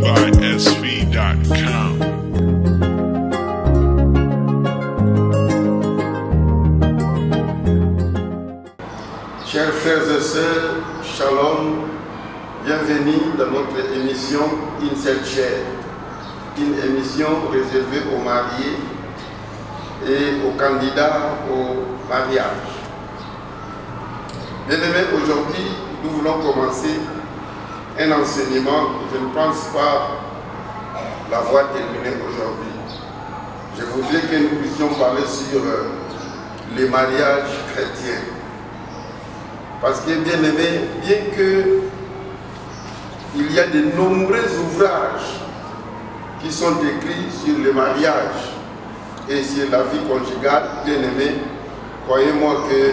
EYSV.com. Chers frères et sœurs, shalom, bienvenue dans notre émission Inselchair, une émission réservée aux mariés et aux candidats au mariage. Bien-aimés, aujourd'hui, nous voulons commencer un enseignement. Je ne pense pas l'avoir terminé aujourd'hui. Je voudrais que nous puissions parler sur les mariages chrétiens. Parce que, bien aimé, bien qu'il y a de nombreux ouvrages qui sont écrits sur le mariage et sur la vie conjugale, bien aimé, croyez-moi que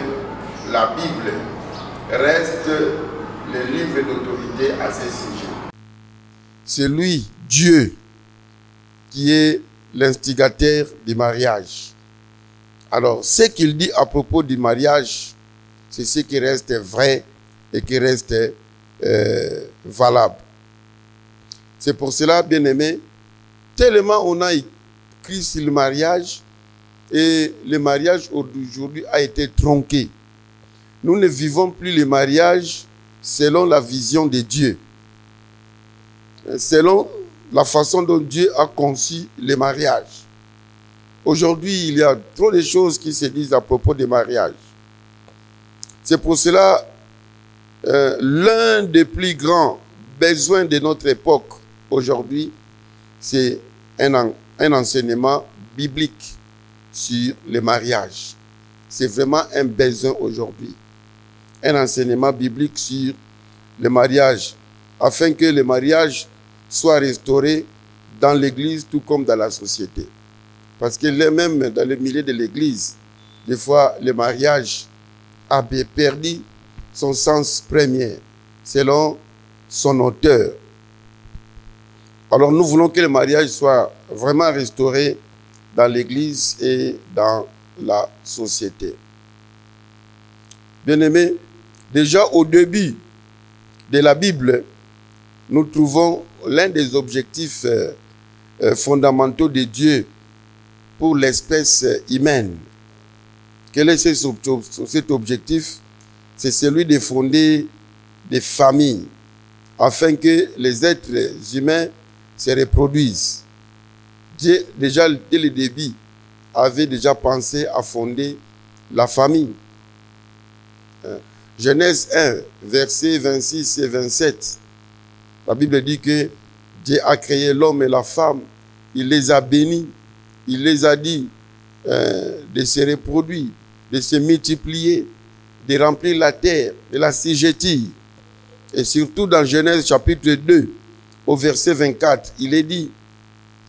la Bible reste le livre d'autorité à ce sujet. C'est lui, Dieu, qui est l'instigateur du mariage. Alors, ce qu'il dit à propos du mariage, c'est ce qui reste vrai et qui reste valable. C'est pour cela, bien aimé, tellement on a écrit sur le mariage et le mariage aujourd'hui a été tronqué. Nous ne vivons plus le mariage selon la vision de Dieu, selon la façon dont Dieu a conçu le mariage. Aujourd'hui, il y a trop de choses qui se disent à propos des mariages. C'est pour cela, l'un des plus grands besoins de notre époque aujourd'hui, c'est un enseignement biblique sur le mariage. C'est vraiment un besoin aujourd'hui. Un enseignement biblique sur le mariage, afin que le mariage soit restauré dans l'Église tout comme dans la société. Parce que même dans le milieu de l'Église, des fois, le mariage a perdu son sens premier, selon son auteur. Alors nous voulons que le mariage soit vraiment restauré dans l'Église et dans la société. Bien-aimés, déjà au début de la Bible, nous trouvons l'un des objectifs fondamentaux de Dieu pour l'espèce humaine. Quel est cet objectif? C'est celui de fonder des familles afin que les êtres humains se reproduisent. Dieu, déjà dès le début, avait déjà pensé à fonder la famille. Genèse 1, versets 26 et 27. La Bible dit que Dieu a créé l'homme et la femme. Il les a bénis. Il les a dit de se reproduire, de se multiplier, de remplir la terre, de la l'assujettir. Et surtout dans Genèse chapitre 2, au verset 24, il est dit,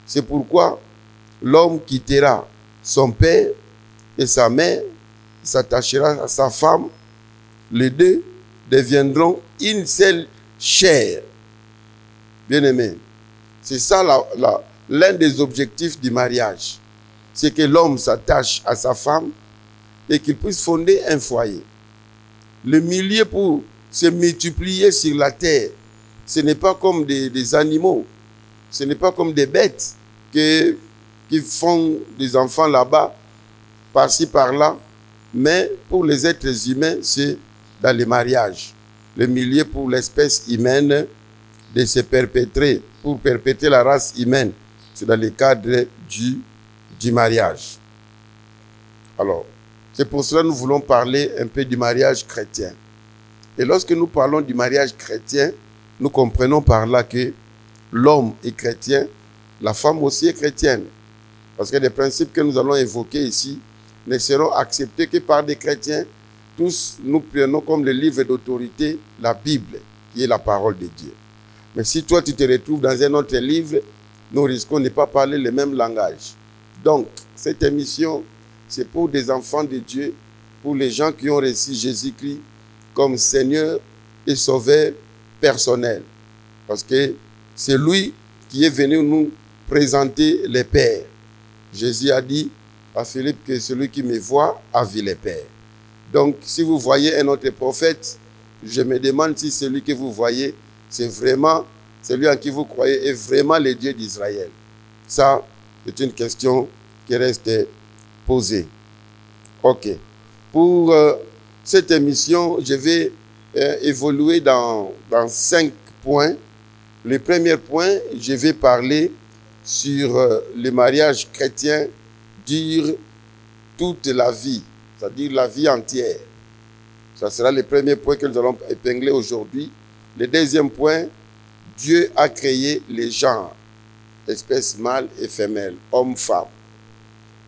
c'est pourquoi l'homme quittera son père et sa mère, s'attachera à sa femme, les deux deviendront une seule chair. Bien-aimé, c'est ça l'un des objectifs du mariage. C'est que l'homme s'attache à sa femme et qu'il puisse fonder un foyer. Le milieu pour se multiplier sur la terre, ce n'est pas comme des animaux, ce n'est pas comme des bêtes qui font des enfants là-bas, par-ci, par-là, mais pour les êtres humains, c'est dans les mariages. Le milieu pour l'espèce humaine de se perpétrer, pour perpétrer la race humaine, c'est dans le cadre du mariage. Alors, c'est pour cela que nous voulons parler un peu du mariage chrétien. Et lorsque nous parlons du mariage chrétien, nous comprenons par là que l'homme est chrétien, la femme aussi est chrétienne. Parce que les principes que nous allons évoquer ici ne seront acceptés que par des chrétiens. Tous, nous prenons comme le livre d'autorité la Bible, qui est la parole de Dieu. Mais si toi, tu te retrouves dans un autre livre, nous risquons de ne pas parler le même langage. Donc, cette émission, c'est pour des enfants de Dieu, pour les gens qui ont reçu Jésus-Christ comme Seigneur et Sauveur personnel. Parce que c'est lui qui est venu nous présenter les pères. Jésus a dit à Philippe que celui qui me voit a vu les pères. Donc, si vous voyez un autre prophète, je me demande si celui que vous voyez, c'est vraiment celui en qui vous croyez est vraiment le Dieu d'Israël? Ça, c'est une question qui reste posée. Ok. Pour cette émission, je vais évoluer dans 5 points. Le premier point, je vais parler sur le mariage chrétien dure toute la vie, c'est-à-dire la vie entière. Ça sera le premier point que nous allons épingler aujourd'hui. Le deuxième point, Dieu a créé les genres, espèces mâles et femelles, hommes, femmes.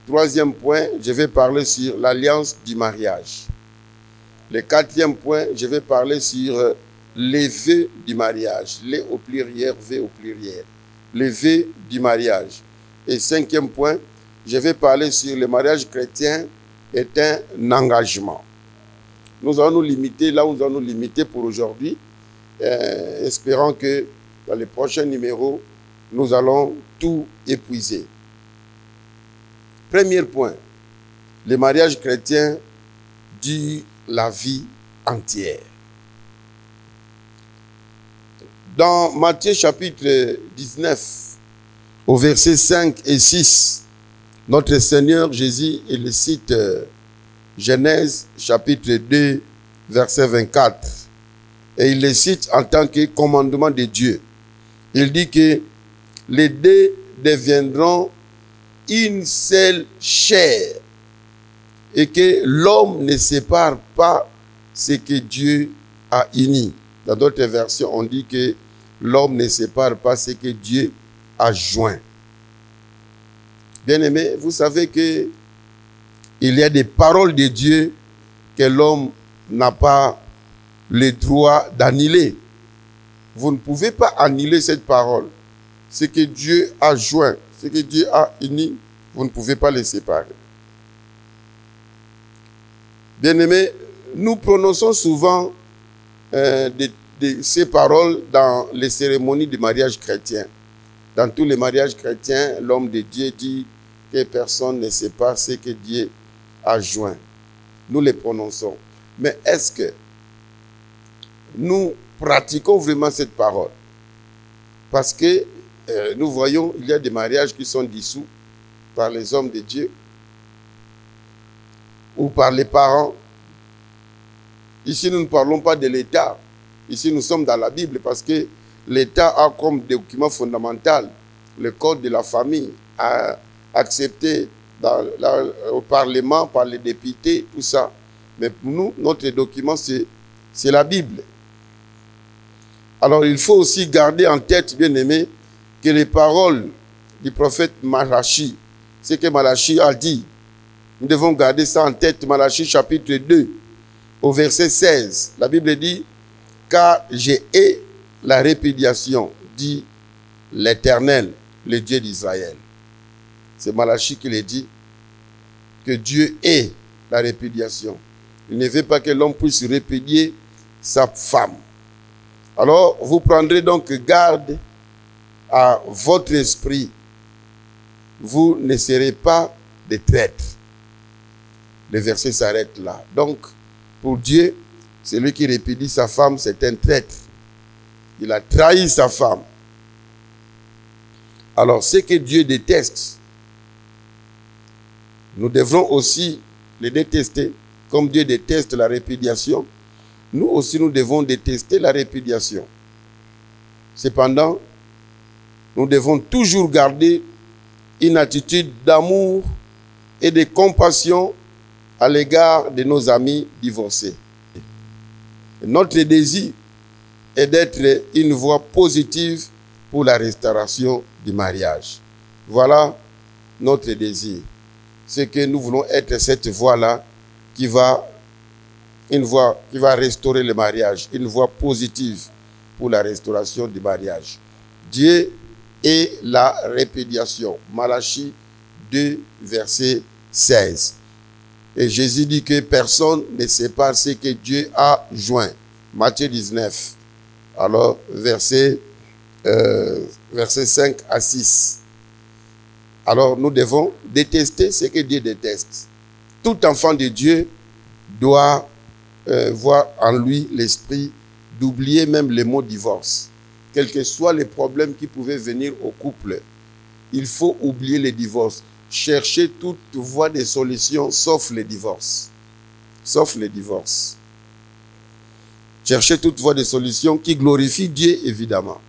Troisième point, je vais parler sur l'alliance du mariage. Le quatrième point, je vais parler sur les vœux du mariage. Les au pluriel, vœux au pluriel. Les vœux du mariage. Et cinquième point, je vais parler sur le mariage chrétien est un engagement. Nous allons nous limiter là où nous allons nous limiter pour aujourd'hui. Espérant que dans les prochains numéros, nous allons tout épuiser. Premier point, le mariage chrétien dure la vie entière. Dans Matthieu chapitre 19, au verset 5 et 6, notre Seigneur Jésus, il cite Genèse chapitre 2, verset 24. Et il le cite en tant que commandement de Dieu. Il dit que les deux deviendront une seule chair et que l'homme ne sépare pas ce que Dieu a uni. Dans d'autres versions, on dit que l'homme ne sépare pas ce que Dieu a joint. Bien-aimés, vous savez que il y a des paroles de Dieu que l'homme n'a pas le droit d'annuler. Vous ne pouvez pas annuler cette parole. Ce que Dieu a joint, ce que Dieu a uni, vous ne pouvez pas les séparer. Bien-aimés, nous prononçons souvent ces paroles dans les cérémonies de mariage chrétien. Dans tous les mariages chrétiens, l'homme de Dieu dit que personne ne sait pas ce que Dieu a joint. Nous les prononçons. Mais est-ce que nous pratiquons vraiment cette parole? Parce que nous voyons, il y a des mariages qui sont dissous par les hommes de Dieu ou par les parents. Ici, nous ne parlons pas de l'État. Ici, nous sommes dans la Bible parce que l'État a comme document fondamental le code de la famille accepté au Parlement, par les députés, tout ça. Mais pour nous, notre document, c'est la Bible. Alors, il faut aussi garder en tête, bien aimé, que les paroles du prophète Malachi, ce que Malachi a dit, nous devons garder ça en tête. Malachi chapitre 2, au verset 16. La Bible dit, « Car j'ai hais la répudiation, dit l'Éternel, le Dieu d'Israël. » C'est Malachi qui le dit, que Dieu hait la répudiation. Il ne veut pas que l'homme puisse répudier sa femme. Alors, vous prendrez donc garde à votre esprit. Vous ne serez pas des traîtres. Le verset s'arrête là. Donc, pour Dieu, celui qui répudie sa femme, c'est un traître. Il a trahi sa femme. Alors, ce que Dieu déteste, nous devrons aussi les détester. Comme Dieu déteste la répudiation, nous aussi nous devons détester la répudiation. Cependant, nous devons toujours garder une attitude d'amour et de compassion à l'égard de nos amis divorcés. Notre désir est d'être une voie positive pour la restauration du mariage. Voilà notre désir. C'est que nous voulons être cette voie-là qui va restaurer le mariage, une voie positive pour la restauration du mariage. Dieu est la répudiation. Malachi 2, verset 16. Et Jésus dit que personne ne sépare ce que Dieu a joint. Matthieu 19. Alors, verset 5 à 6. Alors, nous devons détester ce que Dieu déteste. Tout enfant de Dieu doit voir en lui l'esprit d'oublier même le mot divorce. quels que soient les problèmes qui pouvaient venir au couple, il faut oublier les divorces. Chercher toute voie de solution sauf les divorces. Sauf les divorces. Chercher toute voie de solution qui glorifie Dieu, évidemment.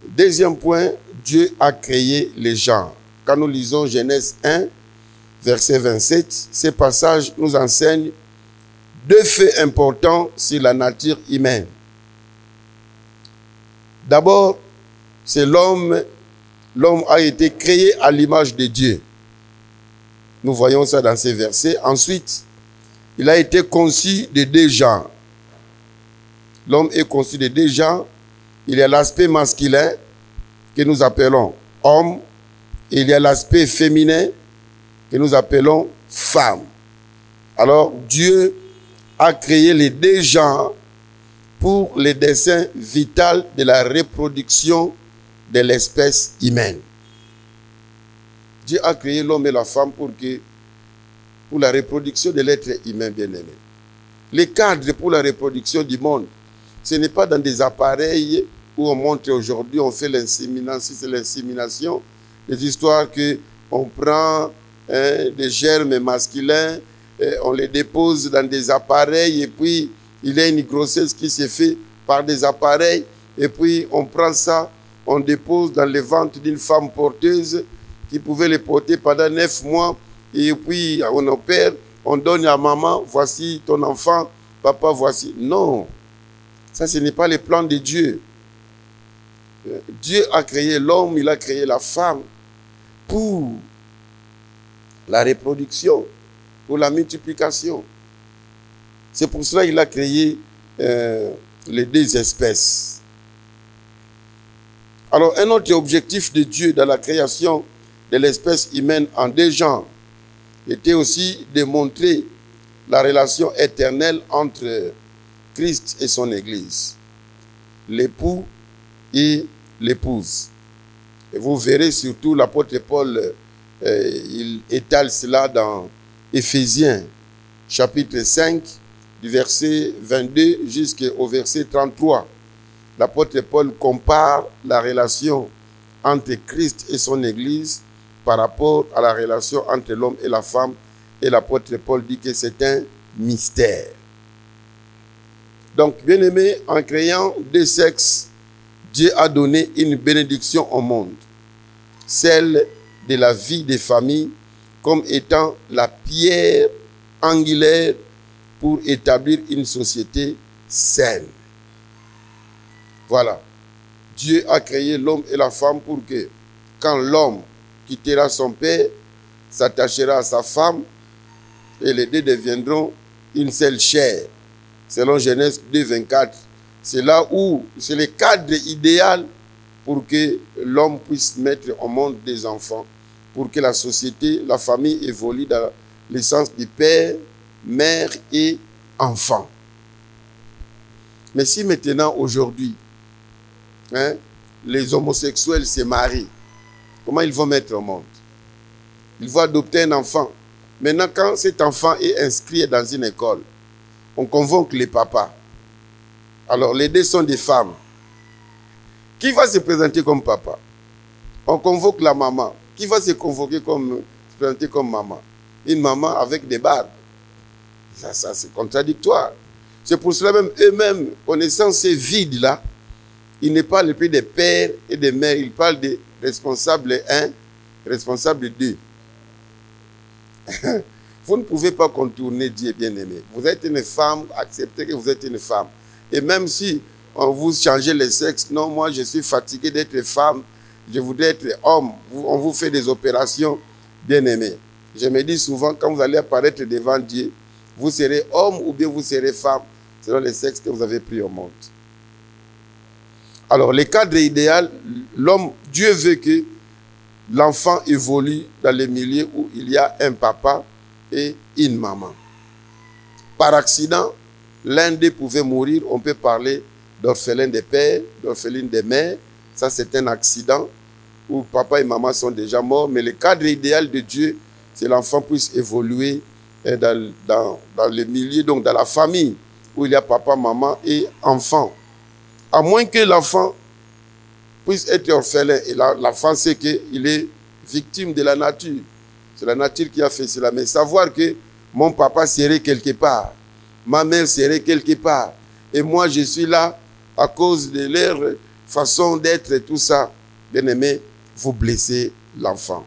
Deuxième point, Dieu a créé les gens. Quand nous lisons Genèse 1, verset 27, ces passages nous enseignent deux faits importants sur la nature humaine. D'abord, c'est l'homme. L'homme a été créé à l'image de Dieu. Nous voyons ça dans ces versets. Ensuite, il a été conçu de deux genres. L'homme est conçu de deux genres. Il y a l'aspect masculin que nous appelons homme. Et il y a l'aspect féminin que nous appelons femme. Alors, Dieu a créé les deux genres pour le dessein vital de la reproduction de l'espèce humaine. Dieu a créé l'homme et la femme pour la reproduction de l'être humain bien-aimé. Les cadres pour la reproduction du monde, ce n'est pas dans des appareils où on montre aujourd'hui, on fait l'insémination, c'est l'insémination, des histoires qu'on prend des germes masculins, on les dépose dans des appareils et puis il y a une grossesse qui se fait par des appareils et puis on prend ça, on dépose dans le ventre d'une femme porteuse qui pouvait les porter pendant 9 mois et puis on opère, on donne à maman, voici ton enfant, papa, voici. Non, ça ce n'est pas le plan de Dieu. Dieu a créé l'homme, il a créé la femme pour la reproduction, pour la multiplication. C'est pour cela qu'il a créé les deux espèces. Alors, un autre objectif de Dieu dans la création de l'espèce humaine en deux genres était aussi de montrer la relation éternelle entre Christ et son Église, l'époux et l'épouse. Et vous verrez surtout l'apôtre Paul, il étale cela dans Éphésiens, chapitre 5, du verset 22 jusqu'au verset 33. L'apôtre Paul compare la relation entre Christ et son Église par rapport à la relation entre l'homme et la femme. Et l'apôtre Paul dit que c'est un mystère. Donc, bien aimé, en créant deux sexes, Dieu a donné une bénédiction au monde, celle de la vie des familles, comme étant la pierre angulaire pour établir une société saine. Voilà. Dieu a créé l'homme et la femme pour que, quand l'homme quittera son père, s'attachera à sa femme, et les deux deviendront une seule chair. Selon Genèse 2, 24. C'est là où c'est le cadre idéal pour que l'homme puisse mettre au monde des enfants, pour que la société, la famille évolue dans l'essence du père, mère et enfant. Mais si maintenant, aujourd'hui, les homosexuels se marient, comment ils vont mettre au monde? Ils vont adopter un enfant. Maintenant, quand cet enfant est inscrit dans une école, on convoque les papas. Alors, les deux sont des femmes. Qui va se présenter comme papa? On convoque la maman. Qui va se présenter comme maman? Une maman avec des barbes. Ça c'est contradictoire. C'est pour cela même, eux-mêmes, connaissant ces vides-là, ils ne parlent plus des pères et des mères, ils parlent des responsables 1, responsables 2. Vous ne pouvez pas contourner Dieu, bien-aimé. Vous êtes une femme, acceptez que vous êtes une femme. Et même si on vous change le sexe, non, moi je suis fatigué d'être femme, je voudrais être homme. On vous fait des opérations, bien-aimé. Je me dis souvent, quand vous allez apparaître devant Dieu, vous serez homme ou bien vous serez femme, selon le sexe que vous avez pris au monde. Alors, le cadre idéal, l'homme, Dieu veut que l'enfant évolue dans les milieux où il y a un papa et une maman. Par accident, l'un d'eux pouvait mourir, on peut parler d'orphelin des pères, d'orpheline des mères. Ça, c'est un accident où papa et maman sont déjà morts. Mais le cadre idéal de Dieu, c'est que l'enfant puisse évoluer dans le milieu, donc dans la famille, où il y a papa, maman et enfant. à moins que l'enfant puisse être orphelin. Et l'enfant sait qu'il est victime de la nature. C'est la nature qui a fait cela. Mais savoir que mon papa serait quelque part, ma mère serait quelque part, et moi je suis là à cause de leur façon d'être et tout ça, bien aimé, vous blessez l'enfant.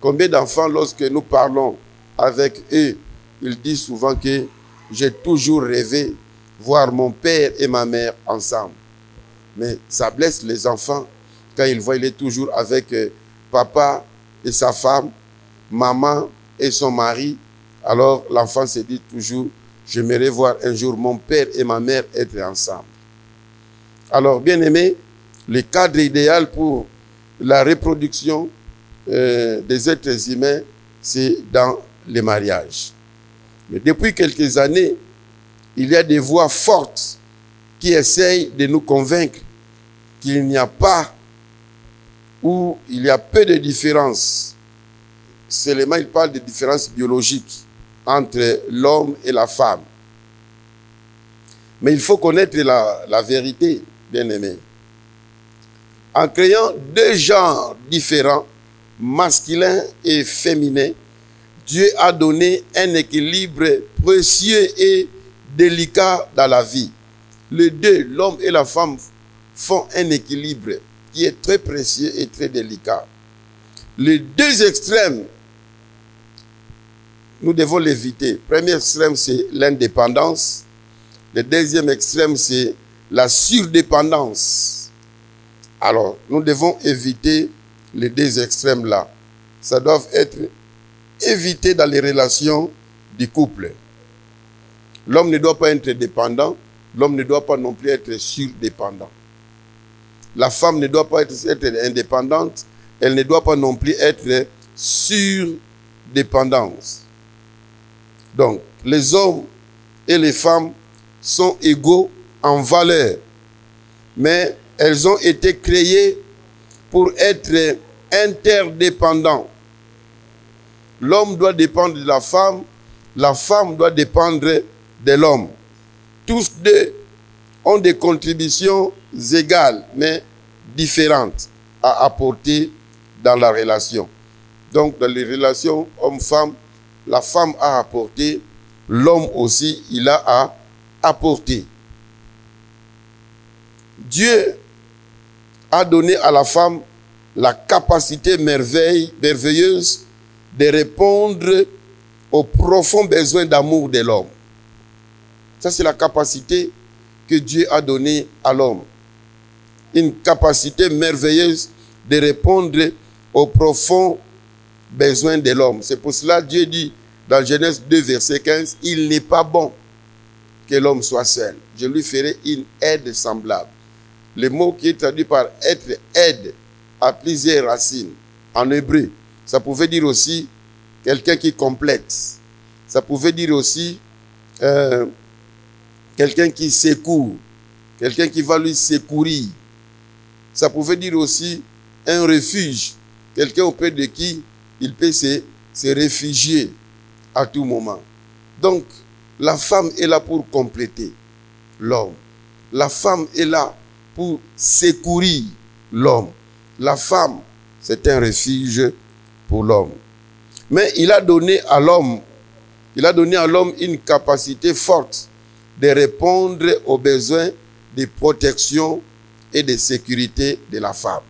Combien d'enfants, lorsque nous parlons avec eux, ils disent souvent que j'ai toujours rêvé voir mon père et ma mère ensemble. Mais ça blesse les enfants quand ils voient qu'il est toujours avec papa et sa femme, maman et son mari. Alors l'enfant se dit toujours, j'aimerais voir un jour mon père et ma mère être ensemble. Alors bien aimé, le cadre idéal pour la reproduction des êtres humains, c'est dans les mariages. Mais depuis quelques années, il y a des voix fortes qui essayent de nous convaincre qu'il n'y a pas ou il y a peu de différence. Seulement, il parle de différence biologique entre l'homme et la femme. Mais il faut connaître la vérité, bien-aimé. En créant deux genres différents, masculin et féminin, Dieu a donné un équilibre précieux et délicat dans la vie. Les deux, l'homme et la femme, font un équilibre qui est très précieux et très délicat. Les deux extrêmes, nous devons l'éviter. Le premier extrême, c'est l'indépendance. Le deuxième extrême, c'est la surdépendance. Alors, nous devons éviter les deux extrêmes-là. Ça doit être évité dans les relations du couple. L'homme ne doit pas être dépendant. L'homme ne doit pas non plus être surdépendant. La femme ne doit pas être indépendante. Elle ne doit pas non plus être surdépendante. Donc, les hommes et les femmes sont égaux en valeur. Mais elles ont été créées pour être interdépendants. L'homme doit dépendre de la femme doit dépendre de l'homme. Tous deux ont des contributions égales, mais différentes à apporter dans la relation. Donc, dans les relations homme-femme, la femme a apporté, l'homme aussi, il a à apporter. Dieu a donné à la femme la capacité merveilleuse de répondre aux profonds besoins d'amour de l'homme. Ça, c'est la capacité que Dieu a donnée à l'homme. Une capacité merveilleuse de répondre aux profonds besoins de l'homme. C'est pour cela que Dieu dit dans Genèse 2, verset 15, « Il n'est pas bon que l'homme soit seul. Je lui ferai une aide semblable. » Le mot qui est traduit par être aide a plusieurs racines. En hébreu, ça pouvait dire aussi quelqu'un qui complète. Ça pouvait dire aussi quelqu'un qui secourt, quelqu'un qui va lui secourir. Ça pouvait dire aussi un refuge, quelqu'un auprès de qui il peut se réfugier à tout moment. Donc, la femme est là pour compléter l'homme. La femme est là pour secourir l'homme. La femme, c'est un refuge pour l'homme. Mais il a donné à l'homme une capacité forte de répondre aux besoins de protection et de sécurité de la femme.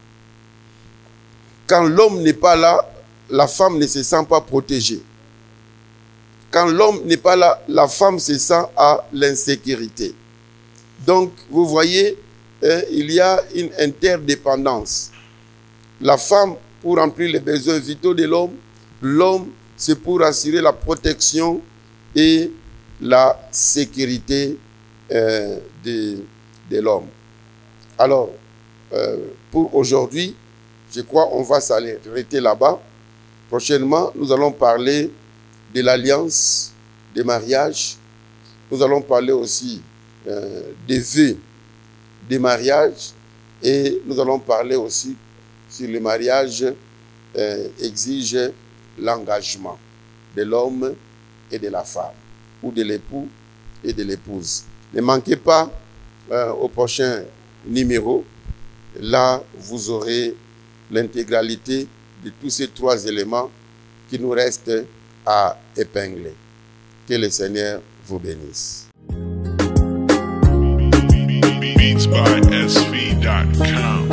Quand l'homme n'est pas là, la femme ne se sent pas protégée. Quand l'homme n'est pas là, la femme se sent à l'insécurité. Donc, vous voyez, il y a une interdépendance. La femme, pour remplir les besoins vitaux de l'homme, l'homme, c'est pour assurer la protection et la sécurité de l'homme. Alors, pour aujourd'hui, je crois qu'on va s'arrêter là-bas. Prochainement, nous allons parler de l'alliance, des mariages. Nous allons parler aussi des vœux des mariages. Et nous allons parler aussi sur le mariage exige l'engagement de l'homme et de la femme, ou de l'époux et de l'épouse. Ne manquez pas au prochain numéro. Là, vous aurez l'intégralité de tous ces 3 éléments qui nous restent à épingler. Que le Seigneur vous bénisse. Beats by SV.com